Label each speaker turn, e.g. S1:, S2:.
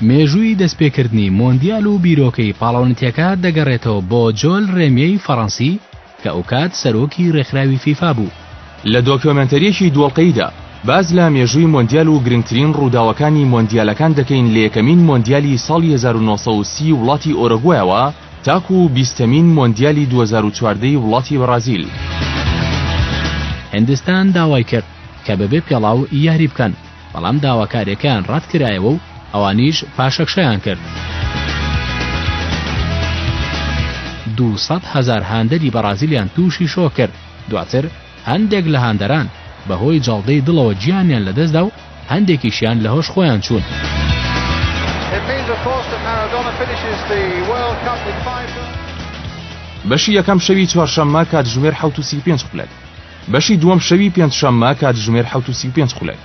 S1: مێژووی دەستپێکردنی مۆندیال و بیرۆکەی پاڵەونەتیەکە دەگەڕێتەوە بۆ جۆل ڕێمیەی فەڕەنسی کە ئەو کات سەرۆکی ڕێکخراوی فیفا بوو.
S2: لە دۆکیۆمنتەریەکی دووەڵقەیدا باز لە مێژووی مۆندیال و گرنگترین ڕووداوەکانی مۆندیالەکان دەکەین لە یەکەمین مۆندیالی ساڵی 1930 وڵاتی ئۆروگوایەوە تاکو 20مین مۆندیالی 2014 وڵاتی بەرازیل.
S1: هندستان داوای کرد کە بەبێ پێڵاو یاری بکەن، بەڵام داواکاریەکان ڕەت کرایەوە و ئەوانیش پاشەکشەیان کرد. 200,000 هاندەری بەرازیلیان تووشی شۆ کرد. دواتر هەندێک لە هاندەران بەهۆی جاڵدەی دڵەوە گیانیان لەدەستدا و هەندێکیشیان لە هۆش خۆیان چوون.
S2: بەشی یەکەم شەوی چوارشەممە کاتژمێر 7:35 خولەک، بەشی دووەم شەوی پێنجشەممە کاتژمێر 7:35 خولەک.